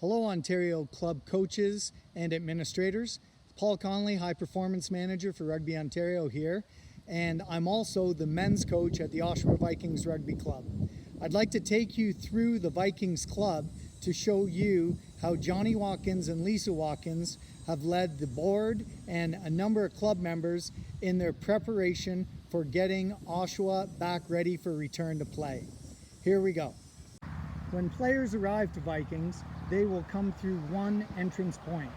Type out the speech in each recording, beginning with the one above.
Hello Ontario Club coaches and administrators. Paul Connolly, High Performance Manager for Rugby Ontario here, and I'm also the men's coach at the Oshawa Vikings Rugby Club. I'd like to take you through the Vikings Club to show you how Johnny Watkins and Lisa Watkins have led the board and a number of club members in their preparation for getting Oshawa back ready for return to play. Here we go. When players arrive to Vikings, they will come through one entrance point.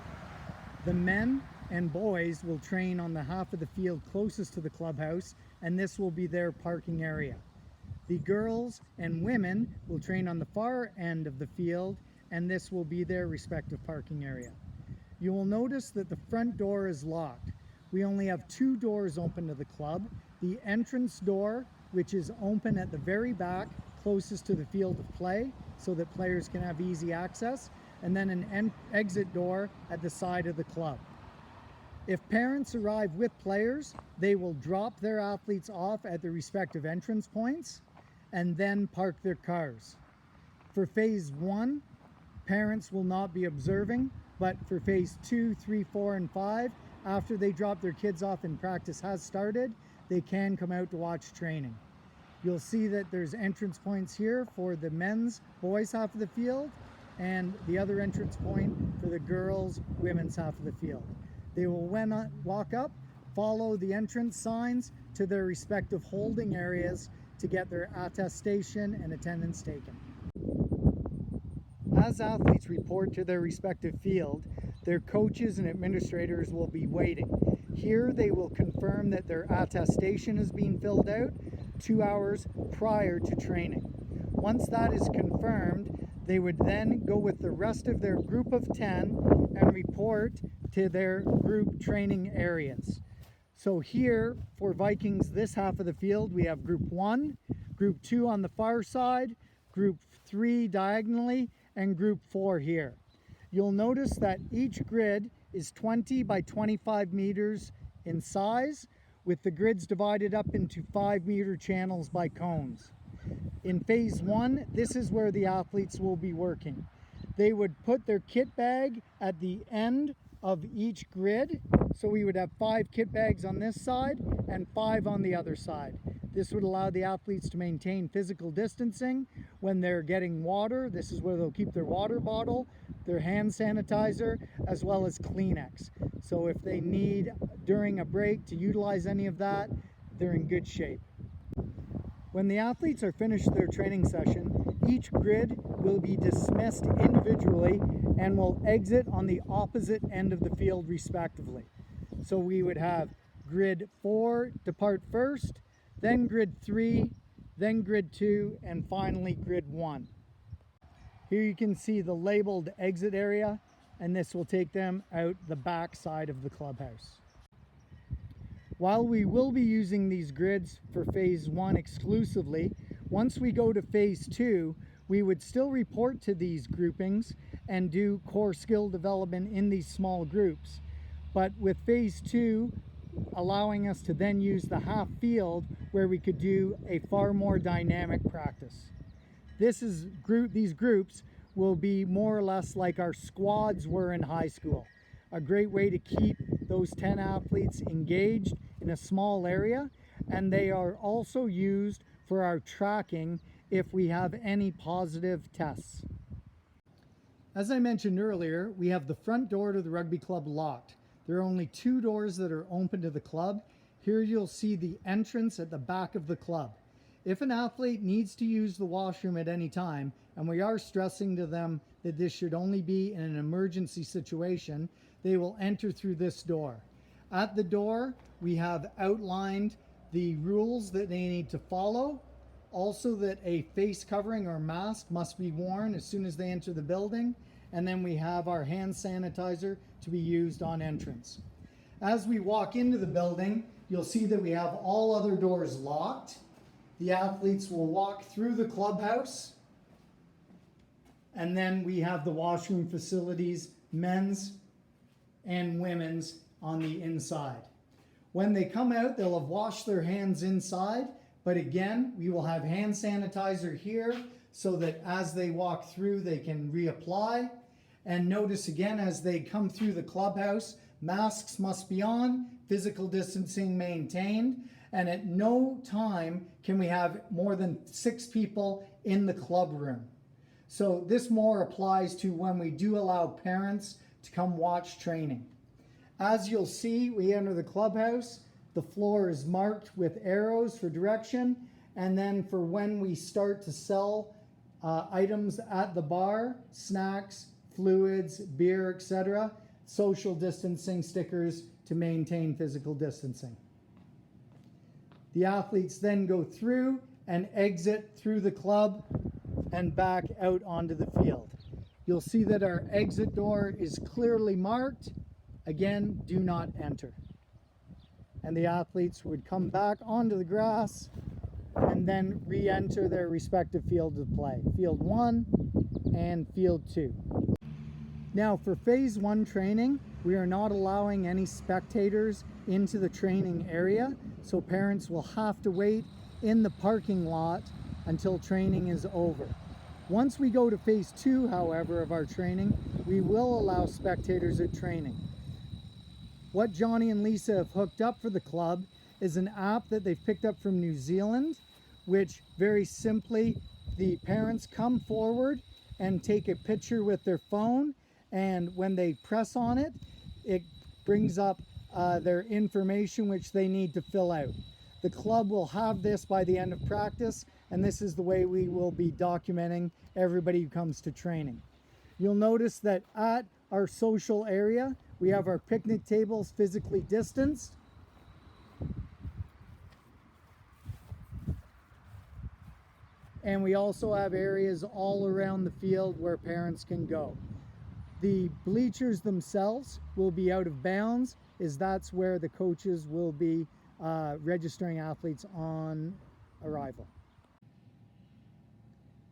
The men and boys will train on the half of the field closest to the clubhouse, and this will be their parking area. The girls and women will train on the far end of the field, and this will be their respective parking area. You will notice that the front door is locked. We only have two doors open to the club. The entrance door, which is open at the very back, closest to the field of play, so that players can have easy access, and then an exit door at the side of the club. If parents arrive with players, they will drop their athletes off at the respective entrance points and then park their cars. For phase 1, parents will not be observing, but for phase 2, 3, 4, and 5, after they drop their kids off and practice has started, they can come out to watch training. You'll see that there's entrance points here for the men's, boys half of the field, and the other entrance point for the girls, women's half of the field. They will walk up, follow the entrance signs to their respective holding areas to get their attestation and attendance taken. As athletes report to their respective field, their coaches and administrators will be waiting. Here they will confirm that their attestation has been filled out 2 hours prior to training. Once that is confirmed, they would then go with the rest of their group of 10 and report to their group training areas. So here for Vikings, this half of the field, we have group 1, group 2 on the far side, group 3 diagonally, and group 4 here. You'll notice that each grid is 20 by 25 meters in size, with the grids divided up into 5-meter channels by cones. In phase 1, this is where the athletes will be working. They would put their kit bag at the end of each grid. So we would have 5 kit bags on this side and 5 on the other side. This would allow the athletes to maintain physical distancing when they're getting water. This is where they'll keep their water bottle, their hand sanitizer, as well as Kleenex. So if they need during a break to utilize any of that, they're in good shape. When the athletes are finished their training session, each grid will be dismissed individually and will exit on the opposite end of the field respectively. So we would have grid 4 depart first, then grid 3, then grid 2, and finally grid 1. Here you can see the labeled exit area, and this will take them out the back side of the clubhouse. While we will be using these grids for phase 1 exclusively, once we go to phase 2, we would still report to these groupings and do core skill development in these small groups. But with phase 2 allowing us to then use the half field where we could do a far more dynamic practice. These groups will be more or less like our squads were in high school. A great way to keep those 10 athletes engaged in a small area, and they are also used for our tracking if we have any positive tests. As I mentioned earlier, we have the front door to the rugby club locked. There are only 2 doors that are open to the club. Here you'll see the entrance at the back of the club. If an athlete needs to use the washroom at any time, and we are stressing to them that this should only be in an emergency situation, they will enter through this door. At the door, we have outlined the rules that they need to follow. Also that a face covering or mask must be worn as soon as they enter the building. And then we have our hand sanitizer to be used on entrance. As we walk into the building, you'll see that we have all other doors locked. The athletes will walk through the clubhouse, and then we have the washroom facilities, men's and women's, on the inside. When they come out, they'll have washed their hands inside, but again, we will have hand sanitizer here so that as they walk through, they can reapply. And notice again, as they come through the clubhouse, masks must be on, physical distancing maintained, and at no time can we have more than 6 people in the club room. So this more applies to when we do allow parents to come watch training. As you'll see, we enter the clubhouse. The floor is marked with arrows for direction, and then for when we start to sell items at the bar, snacks, fluids, beer, etc., social distancing stickers to maintain physical distancing. The athletes then go through and exit through the club and back out onto the field. You'll see that our exit door is clearly marked. Again, do not enter. And the athletes would come back onto the grass and then re-enter their respective fields of play, Field 1 and Field 2. Now for Phase 1 training, we are not allowing any spectators into the training area, so parents will have to wait in the parking lot until training is over. Once we go to Phase 2, however, of our training, we will allow spectators at training. What Johnny and Lisa have hooked up for the club is an app that they've picked up from New Zealand, which very simply the parents come forward and take a picture with their phone, and when they press on it, it brings up their information which they need to fill out. The club will have this by the end of practice, and this is the way we will be documenting everybody who comes to training. You'll notice that at our social area, we have our picnic tables physically distanced. And we also have areas all around the field where parents can go. The bleachers themselves will be out of bounds, as that's where the coaches will be registering athletes on arrival.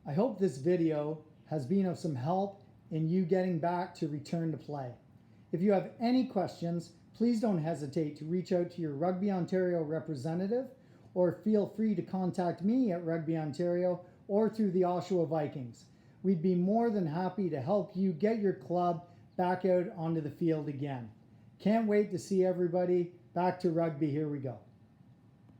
I hope this video has been of some help in you getting back to return to play. If you have any questions, please don't hesitate to reach out to your Rugby Ontario representative, or feel free to contact me at Rugby Ontario or through the Oshawa Vikings. We'd be more than happy to help you get your club back out onto the field again. Can't wait to see everybody back to rugby. Here we go.